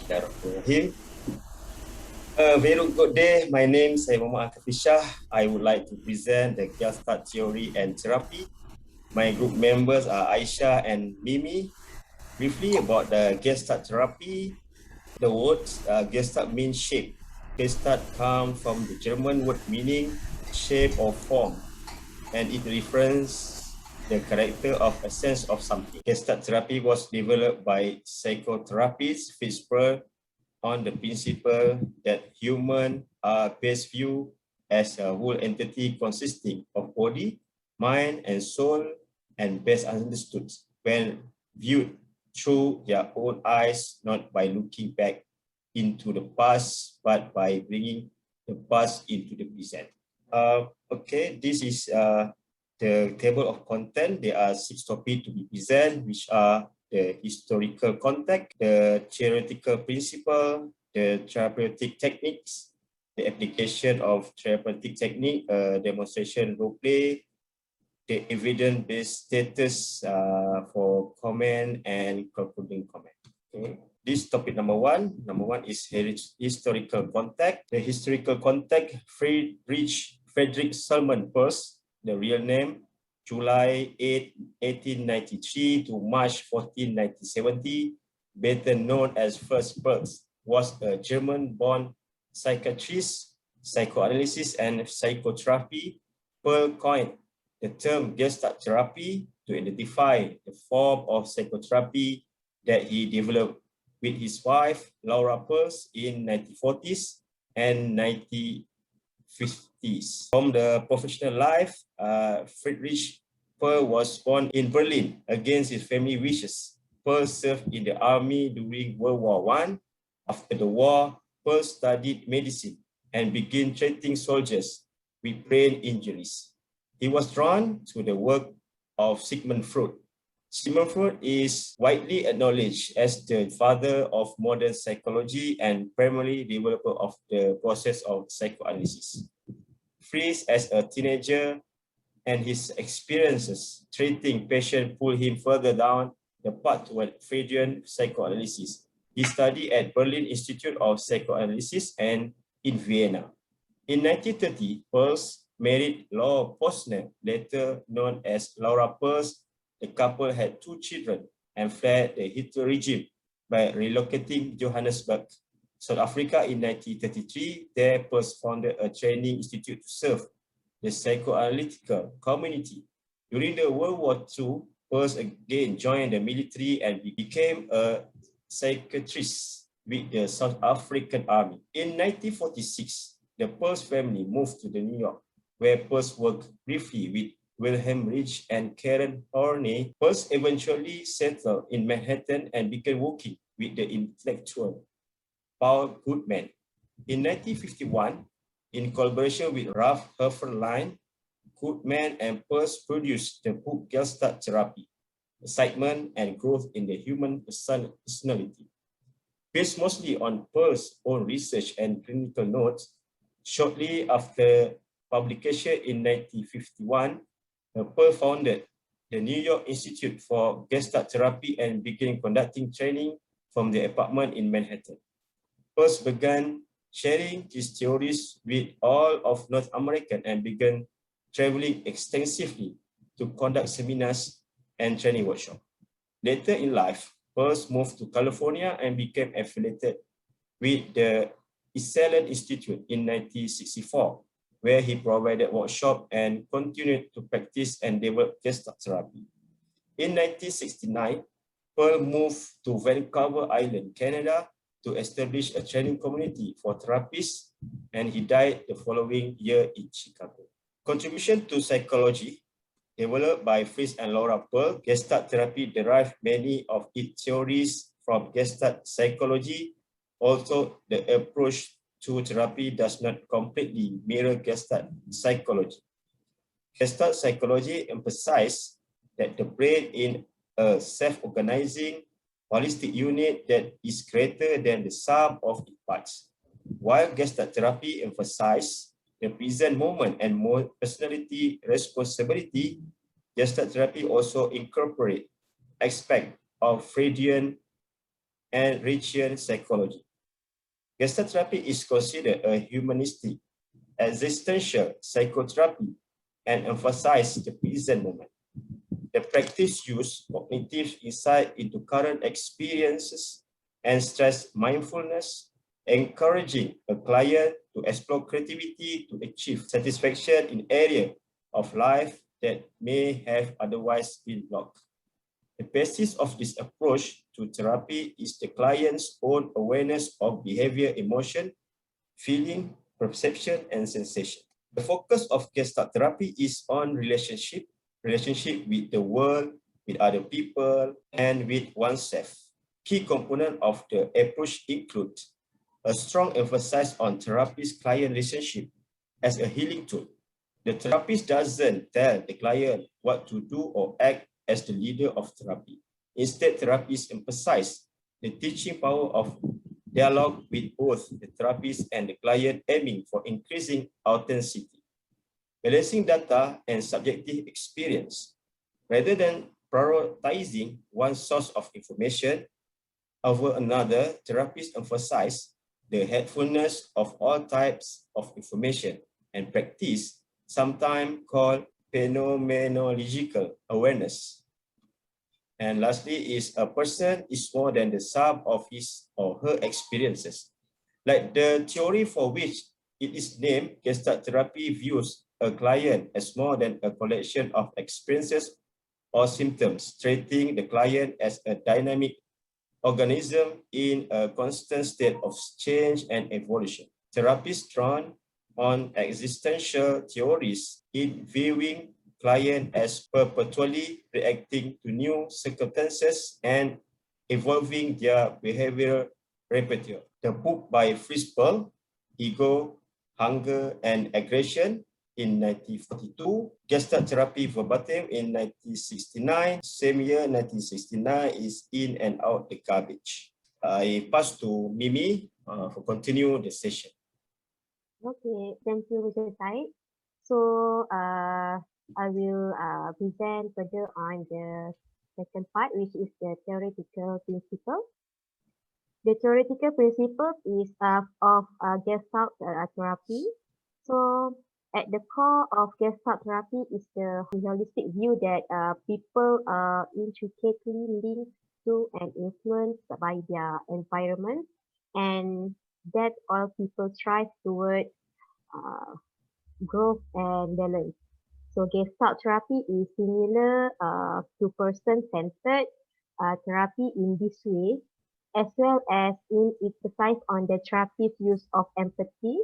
Bismillahirrahmanirrahim. Very good day. My name is Muhammad Akafisha. I would like to present the Gestalt theory and therapy. My group members are Aisha and Mimi. Briefly about the Gestalt therapy, the words Gestalt means shape. Gestalt comes from the German word meaning shape or form, and it refers the character of a sense of something. Gestalt therapy was developed by psychotherapist Fitzgerald on the principle that humans are best viewed as a whole entity consisting of body, mind, and soul, and best understood when viewed through their own eyes, not by looking back into the past, but by bringing the past into the present. Okay, this is the table of content. There are 6 topics to be presented, which are the historical context, the theoretical principle, the therapeutic techniques, the application of therapeutic technique, demonstration role play, the evidence-based status for comment and concluding comment. Okay. This topic number one is historical context. The historical context, Frederick Salman Peirce, the real name, July 8, 1893 to March 14, 1970, better known as First Peirce, was a German-born psychiatrist, psychoanalysis, and psychotherapy. Peirce coined the term Gestalt therapy to identify the form of psychotherapy that he developed with his wife, Laura Peirce, in 1940s and 1950s. From the professional life, Friedrich Peirce was born in Berlin against his family wishes. Peirce served in the army during World War I. After the war, Peirce studied medicine and began treating soldiers with brain injuries. He was drawn to the work of Sigmund Freud. Sigmund Freud is widely acknowledged as the father of modern psychology and primarily developer of the process of psychoanalysis. Freud, as a teenager, and his experiences treating patients pulled him further down the path toward Freudian psychoanalysis. He studied at Berlin Institute of Psychoanalysis and in Vienna. In 1930, Peirce married Laura Posner, later known as Laura Peirce. The couple had 2 children and fled the Hitler regime by relocating Johannesburg, South Africa in 1933. There, Peirce founded a training institute to serve the psychoanalytical community. During the World War II, Peirce again joined the military and became a psychiatrist with the South African Army. In 1946, the Peirce family moved to New York, where Peirce worked briefly with Wilhelm Reich and Karen Horney. Peirce eventually settled in Manhattan and began working with the intellectual Paul Goodman. In 1951, in collaboration with Ralph Herferlein, Goodman and Peirce produced the book Gestalt Therapy, Excitement and Growth in the Human Personality. Based mostly on Peirce's own research and clinical notes, shortly after publication in 1951, Peirce founded the New York Institute for Gestalt Therapy and began conducting training from the apartment in Manhattan. Peirce began sharing his theories with all of North America and began traveling extensively to conduct seminars and training workshops. Later in life, Peirce moved to California and became affiliated with the Exaggeration Institute in 1964, where he provided workshops and continued to practice and develop Gestalt therapy. In 1969, Peirce moved to Vancouver Island, Canada, to establish a training community for therapists, and he died the following year in Chicago. Contribution to psychology, developed by Fritz and Laura Peirce. Gestalt therapy derived many of its theories from Gestalt psychology. Also, the approach to therapy does not completely mirror Gestalt psychology. Gestalt psychology emphasizes that the brain is a self-organizing, holistic unit that is greater than the sum of its parts. While Gestalt therapy emphasizes the present moment and more personality responsibility, Gestalt therapy also incorporates aspects of Freudian and Reichian psychology. Gestalt therapy is considered a humanistic, existential psychotherapy and emphasizes the present moment. The practice uses cognitive insight into current experiences and stress mindfulness, encouraging a client to explore creativity to achieve satisfaction in areas of life that may have otherwise been blocked. The basis of this approach to therapy is the client's own awareness of behavior, emotion, feeling, perception, and sensation. The focus of Gestalt therapy is on relationship with the world, with other people, and with oneself. Key components of the approach include a strong emphasis on therapist-client relationship as a healing tool. The therapist doesn't tell the client what to do or act as the leader of therapy. Instead, therapists emphasize the teaching power of dialogue with both the therapist and the client, aiming for increasing authenticity, balancing data and subjective experience. Rather than prioritizing one source of information over another, therapists emphasize the helpfulness of all types of information and practice, sometimes called phenomenological awareness. And lastly is a person is more than the sum of his or her experiences. Like the theory for which it is named, Gestalt therapy views a client as more than a collection of experiences or symptoms, treating the client as a dynamic organism in a constant state of change and evolution. Therapists drawn on existential theories in viewing client as perpetually reacting to new circumstances and evolving their behavioral repertoire. The book by Frisbel, Ego, Hunger, and Aggression in 1942, Gestalt Therapy Verbatim in 1969. Same year, 1969, is In and Out the Garbage. I pass to Mimi for continue the session. Okay, thank you, Mr. Said. So, I will present further on the second part, which is the theoretical principle. The theoretical principle is of Gestalt therapy. So, at the core of Gestalt therapy is the holistic view that people are intricately linked to and influenced by their environment, and that all people strive toward uh, growth and balance. So Gestalt therapy is similar to person-centered therapy in this way, as well as in emphasize on the therapist's use of empathy,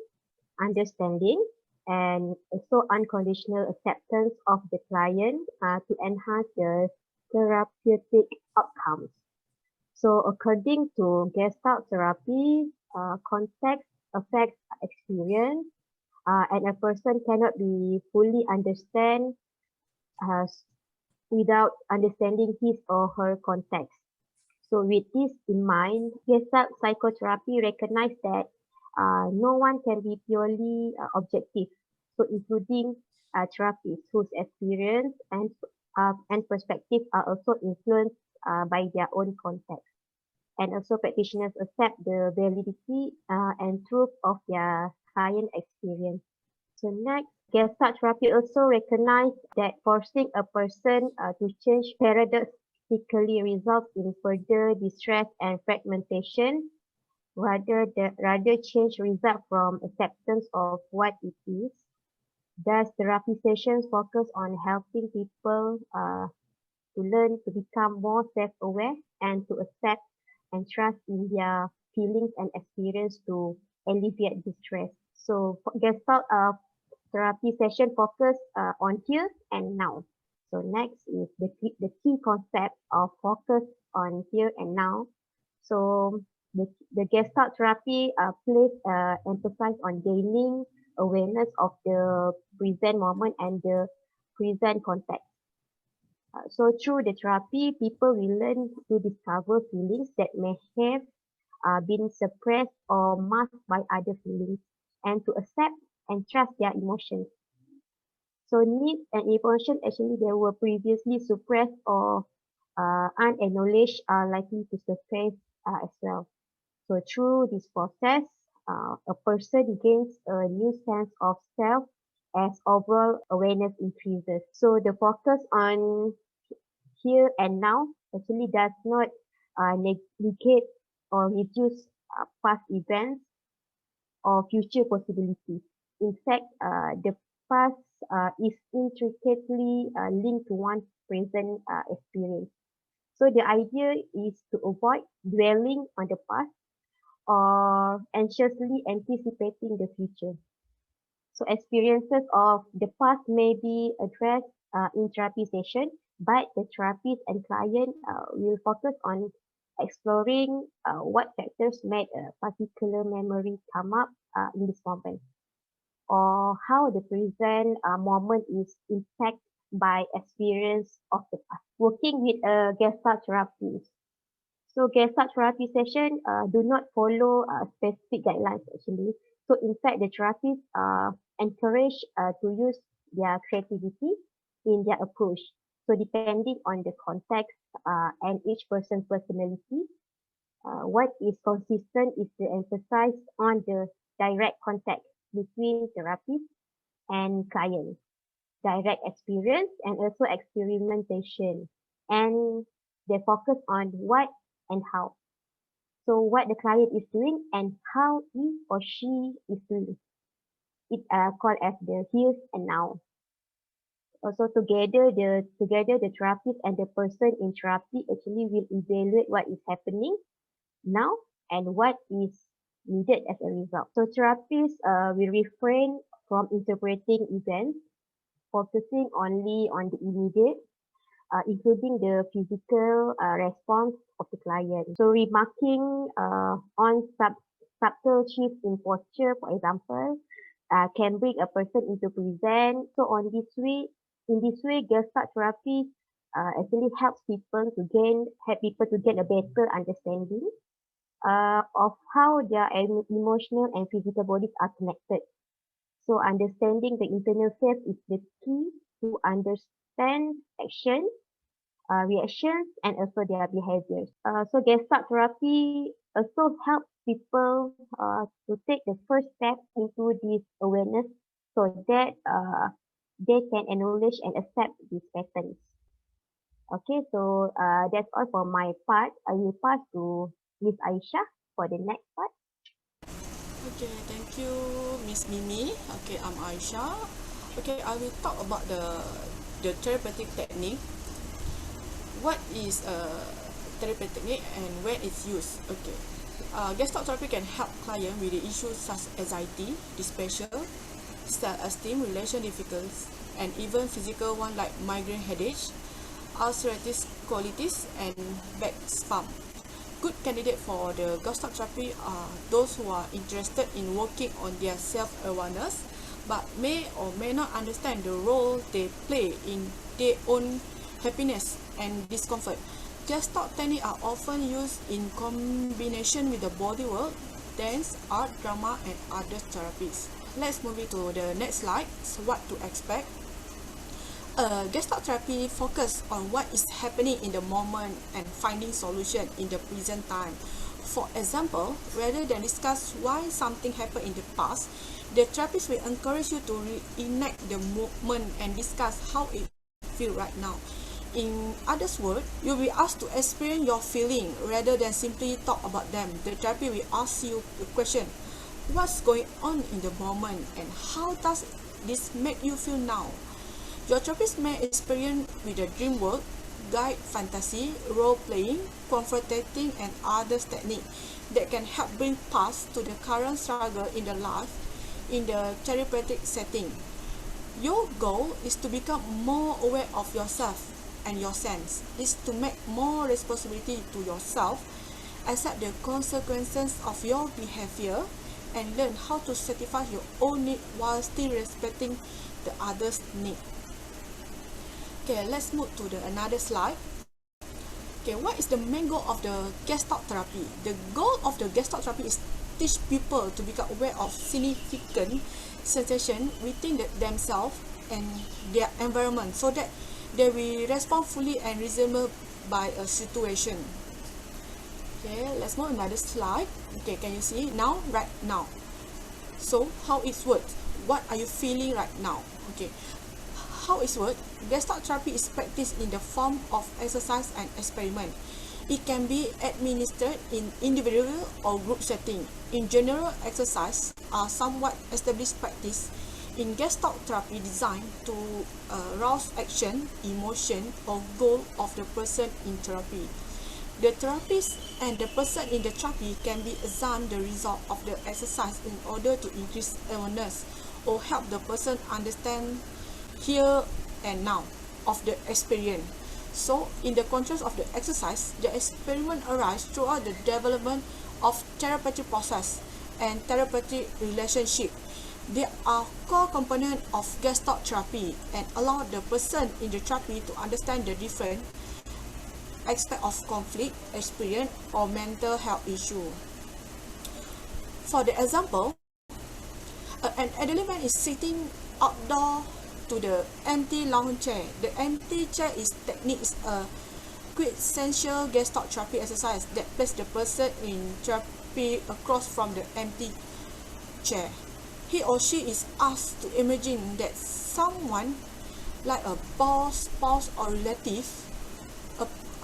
understanding, and also unconditional acceptance of the client to enhance the therapeutic outcomes. So according to Gestalt therapy, context affects experience, and a person cannot be fully understand uh, without understanding his or her context. So with this in mind, Gestalt psychotherapy recognizes that no one can be purely objective. So including therapists whose experience and perspective are also influenced by their own context. And also practitioners accept the validity and truth of their client experience. So next, Gestalt therapy also recognizes that forcing a person to change paradoxically results in further distress and fragmentation. Rather change result from acceptance of what it is. Thus, therapy sessions focus on helping people to learn to become more self-aware and to accept and trust in their feelings and experience to alleviate distress. So Gestalt therapy session focus on here and now. So next is the key concept of focus on here and now. So the Gestalt therapy emphasize on gaining awareness of the present moment and the present context. So through the therapy, people will learn to discover feelings that may have been suppressed or masked by other feelings and to accept and trust their emotions. So needs and emotions actually they were previously suppressed or unacknowledged are likely to surface as well. So through this process, a person gains a new sense of self as overall awareness increases. So the focus on here and now actually does not negate or reduce past events or future possibilities. In fact, the past is intricately linked to one's present experience. So the idea is to avoid dwelling on the past or anxiously anticipating the future. So experiences of the past may be addressed in therapy session, but the therapist and client will focus on exploring what factors made a particular memory come up in this moment, or how the present moment is impacted by experience of the past. Working with a Gestalt therapist. So Gestalt therapy session do not follow specific guidelines actually. So in fact, the therapists encourage to use their creativity in their approach. So depending on the context and each person's personality, what is consistent is to emphasize on the direct contact between therapist and client, direct experience and also experimentation. And they focus on what and how. So what the client is doing and how he or she is doing. It called as the here's and now. Also together the therapist and the person in therapy actually will evaluate what is happening now and what is needed as a result. So therapists will refrain from interpreting events, focusing only on the immediate, including the physical response of the client. So remarking on subtle shifts in posture, for example, can bring a person into present. So in this way, Gestalt therapy actually helps people to gain a better understanding of how their emotional and physical bodies are connected. So understanding the internal self is the key to understand action, reactions, and also their behaviors. So Gestalt therapy also helps people to take the first step into this awareness so that they can acknowledge and accept these patterns. Okay, so that's all for my part. I will pass to Miss Aisha for the next part. Okay, thank you, Miss Mimi. Okay, I'm Aisha. Okay, I will talk about the therapeutic technique. What is a therapeutic technique and when it's used? Okay, Gestalt therapy can help clients with the issues such as anxiety, depression, self-esteem, relation difficulties, and even physical one like migraine headache, ulcerative colitis, and back spasm. Good candidate for the Gestalt therapy are those who are interested in working on their self-awareness but may or may not understand the role they play in their own happiness and discomfort. Gestalt techniques are often used in combination with the body work, dance, art, drama, and other therapies. Let's move it to the next slide. So what to expect? Gestalt therapy focus on what is happening in the moment and finding solution in the present time. For example, rather than discuss why something happened in the past, the therapist will encourage you to reenact the moment and discuss how it feels right now. In others' words, you'll be asked to experience your feeling rather than simply talk about them. The therapy will ask you the question, what's going on in the moment and how does this make you feel now? Your therapist may experiment with the dream work, guide fantasy, role-playing, confronting, and other techniques that can help bring past to the current struggle in the life in the therapeutic setting. Your goal is to become more aware of yourself and your sense. Is to make more responsibility to yourself, accept the consequences of your behavior, and learn how to satisfy your own need while still respecting the other's need. Okay, let's move to another slide. Okay, what is the main goal of the Gestalt therapy? The goal of the Gestalt therapy is teach people to become aware of significant sensations within themselves and their environment so that they will respond fully and reasonable by a situation. Okay, let's move another slide. Okay, can you see now? Right now. So how it works? What are you feeling right now? Okay, how it works? Gestalt therapy is practiced in the form of exercise and experiment. It can be administered in individual or group setting. In general, exercise are somewhat established practice in Gestalt therapy designed to arouse action, emotion, or goal of the person in therapy. The therapist and the person in the therapy can be examine the result of the exercise in order to increase awareness or help the person understand here and now of the experience. So, in the context of the exercise, the experiment arises throughout the development of therapeutic process and therapeutic relationship. They are core component of Gestalt therapy and allow the person in the therapy to understand the different aspect of conflict, experience, or mental health issue. For the example, an elderly man is sitting outdoor to the empty lounge chair. The empty chair technique is a quintessential Gestalt therapy exercise that places the person in therapy across from the empty chair. He or she is asked to imagine that someone like a boss, spouse, or relative,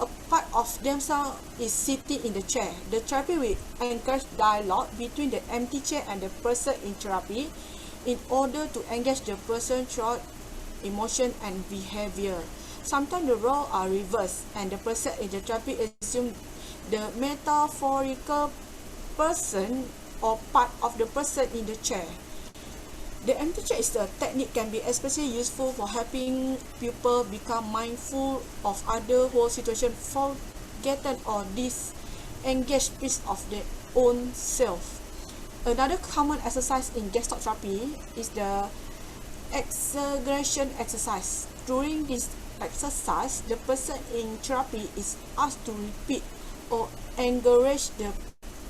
a part of themselves is sitting in the chair. The therapy will encourage dialogue between the empty chair and the person in therapy in order to engage the person throughout emotion and behavior. Sometimes the roles are reversed and the person in the therapy assumes the metaphorical person or part of the person in the chair. The empty chair is a technique can be especially useful for helping people become mindful of other whole situation, forgotten or disengaged piece of their own self. Another common exercise in Gestalt therapy is the exaggeration exercise. During this exercise, the person in therapy is asked to repeat or encourage the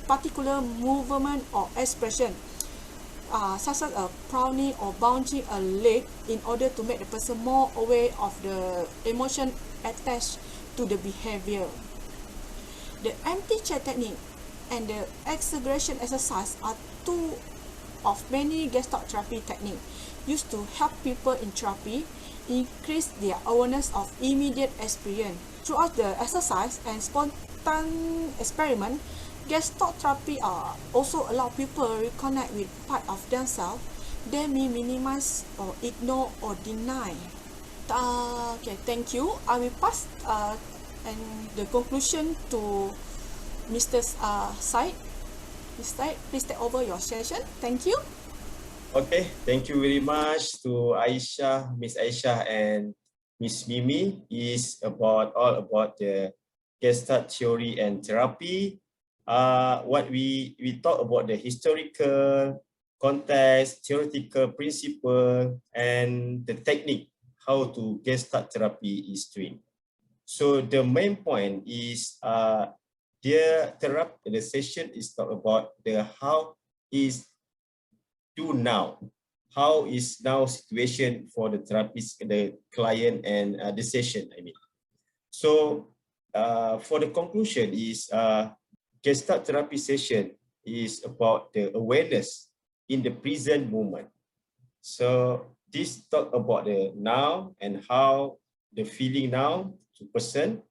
particular movement or expression, such as a prowling or bouncing a leg, in order to make the person more aware of the emotion attached to the behavior. The empty chair technique and the exaggeration exercise are two of many Gestalt therapy techniques used to help people in therapy increase their awareness of immediate experience. Throughout the exercise and spontaneous experiment, Gestalt therapy also allow people to reconnect with part of themselves they may minimize or ignore or deny. Okay, thank you. I will pass and the conclusion to Mr. Syed. Mr. Syed, please take over your session. Thank you. Okay, thank you very much to Aisha, Miss Aisha and Miss Mimi. Is all about the Gestalt theory and therapy. What we talk about the historical context, theoretical principle, and the technique how to Gestalt therapy is doing. So the main point is the session is talk about the how is do now. How is now situation for the therapist, the client, and the session, I mean. So for the conclusion is Gestalt therapy session is about the awareness in the present moment. So this talk about the now and how the feeling now to person.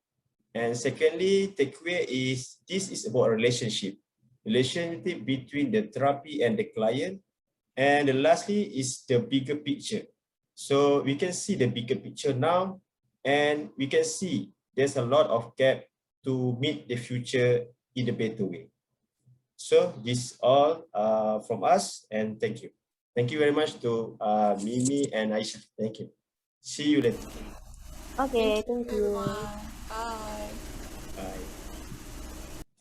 And secondly, takeaway is this is about relationship between the therapy and the client. And lastly is the bigger picture. So we can see the bigger picture now, and we can see there's a lot of gap to meet the future in a better way. So this all from us, and thank you. Thank you very much to Mimi and Aisha. Thank you. See you later. Okay, thank you. Everyone. Bye. Bye.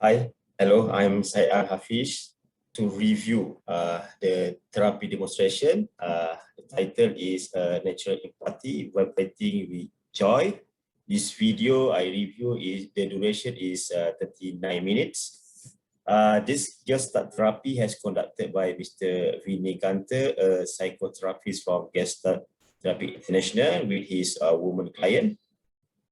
Hi, hello, I'm Syed Al-Hafiz to review the therapy demonstration. The title is Natural Empathy, Vibrating with Joy. This video I review the duration is 39 minutes. This Gestalt therapy has conducted by Mr. Vinny Gunter, a psychotherapist from Gestalt Therapeutic International with his woman client.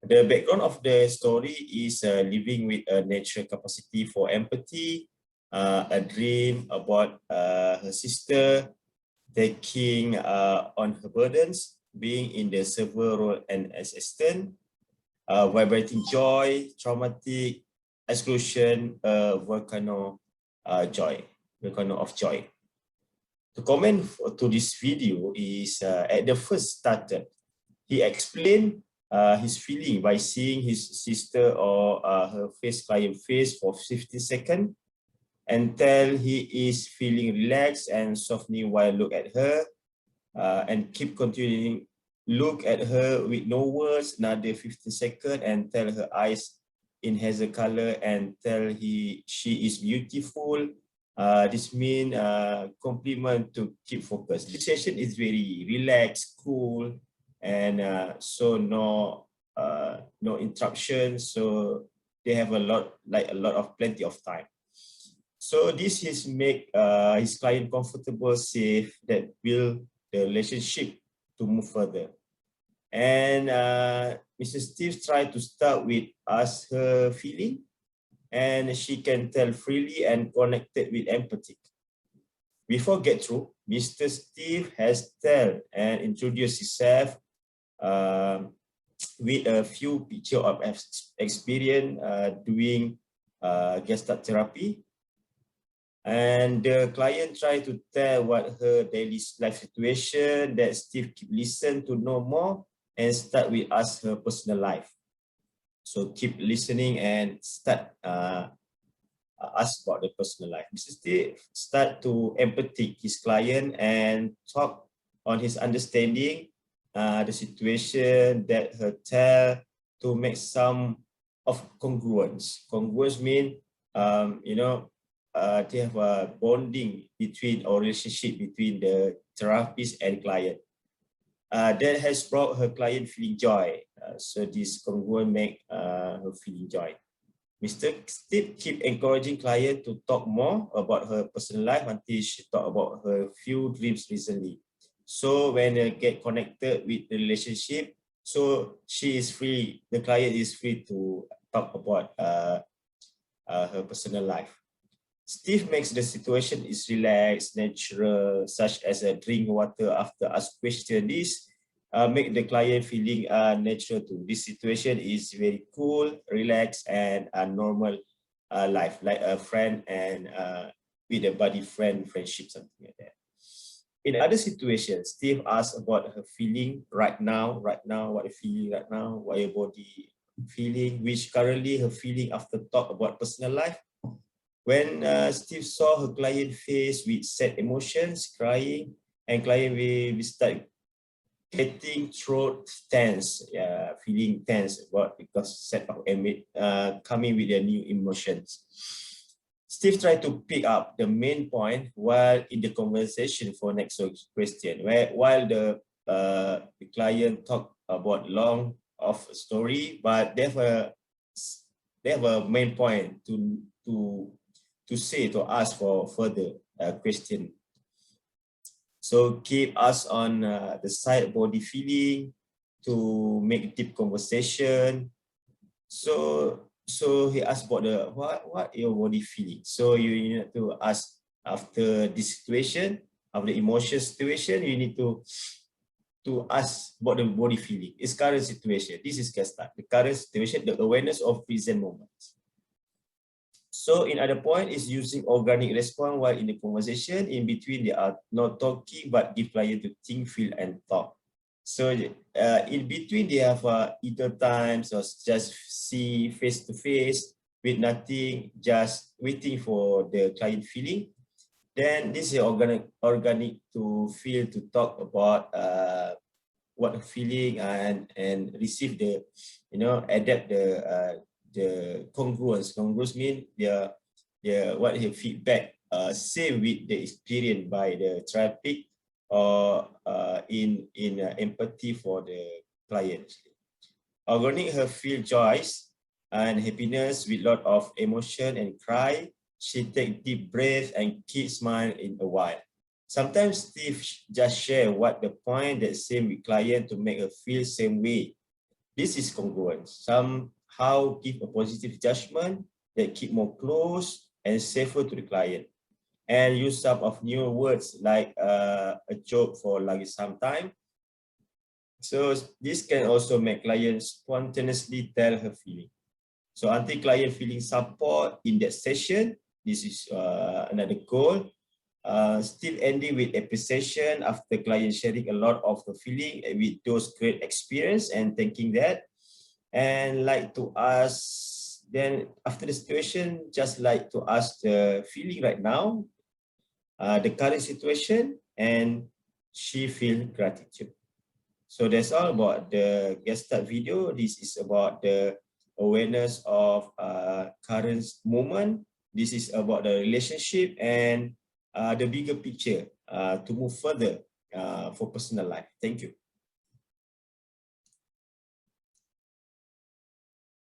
The background of the story is living with a natural capacity for empathy, a dream about her sister taking on her burdens, being in the server role and assistant, vibrating joy, traumatic exclusion, volcano of joy. The comment to this video is at the first started, he explained his feeling by seeing his sister or her client face for 50 seconds until he is feeling relaxed and softening while look at her and keep continuing look at her with no words another 50 seconds and tell her eyes in hazel color and tell she is beautiful. This means compliment to keep focus. This session is very relaxed, cool, and so no interruption. So they have plenty of time. So this is make his client comfortable, safe, that build the relationship to move further. And Mr. Steve tried to start with ask her feeling, and she can tell freely and connected with empathy. Before get through, Mr. Steve has tell and introduced himself with a few picture of experience doing Gestalt therapy. And the client tried to tell what her daily life situation that Steve keep listen to know more and start with us her personal life. So keep listening and start ask about the personal life. Mr. Steve start to empathize his client and talk on his understanding the situation that her tell to make some of congruence. Congruence mean they have a bonding between or relationship between the therapist and client. That has brought her client feeling joy. So this congruent make her feeling joy. Mr. Steve keep encouraging client to talk more about her personal life until she talk about her few dreams recently. So when they get connected with the relationship, so she is free, the client is free to talk about her personal life. Steve makes the situation is relaxed, natural, such as a drink water after ask question. This make the client feeling natural too. This situation is very cool, relaxed, and a normal life, like a friend and with a buddy friendship, something like that. In other situations, Steve asks about her feeling right now, what you feeling right now, what your body feeling, which currently her feeling after talk about personal life. When Steve saw her client face with sad emotions, crying, and client will start getting throat tense, feeling tense about because sad of coming with their new emotions. Steve tried to pick up the main point while in the conversation for next question, while the client talk about long of story, but they have a main point to say to ask for further question. So keep us on the side body feeling to make deep conversation. So he asked about the what your body feeling. So you need to ask after this situation, of the emotion situation, you need to ask about the body feeling. It's current situation. This is Gestalt. The current situation, the awareness of present moment. So in other point is using organic response while in the conversation. In between they are not talking but give client to think, feel, and talk. So in between they have either times or just see face to face with nothing, just waiting for the client feeling. Then this is organic to feel, to talk about what feeling and receive the, adapt the congruence. Congruence means what he feedback same with the experience by the therapeutic or in empathy for the client. Organic her feel joys and happiness with lot of emotion and cry. She take deep breath and keep smile in a while. Sometimes Steve just share what the point that same with client to make her feel same way. This is congruent. Somehow give a positive judgment that keep more close and safer to the client. And use some of new words like a joke for luggage sometime. So this can also make clients spontaneously tell her feeling. So until client feeling support in that session, this is another goal. Still ending with appreciation after client sharing a lot of the feeling with those great experience and thanking that. And like to ask, then after the situation, just like to ask the feeling right now, the current situation, and she feel gratitude. So that's all about the Gestalt video. This is about the awareness of current moment. This is about the relationship and the bigger picture to move further for personal life. Thank you.